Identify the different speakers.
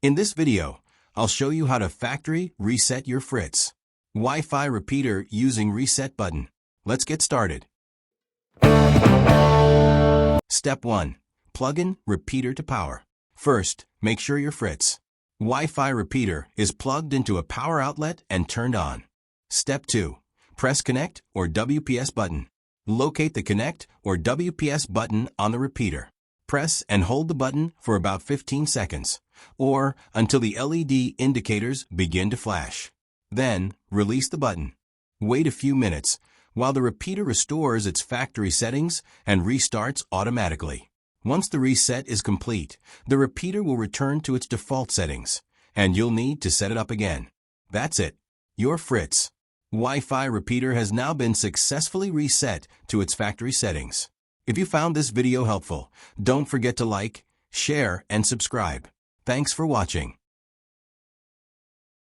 Speaker 1: In this video, I'll show you how to factory reset your Fritz Wi-Fi repeater using reset button. Let's get started. Step 1. Plug in repeater to power. First, make sure your Fritz Wi-Fi repeater is plugged into a power outlet and turned on. Step 2. Press Connect or WPS button. Locate the Connect or WPS button on the repeater. Press and hold the button for about 15 seconds, or until the LED indicators begin to flash. Then, release the button. Wait a few minutes while the repeater restores its factory settings and restarts automatically. Once the reset is complete, the repeater will return to its default settings, and you'll need to set it up again. That's it. Your Fritz Wi-Fi repeater has now been successfully reset to its factory settings. If you found this video helpful, don't forget to like, share, and subscribe. Thanks for watching.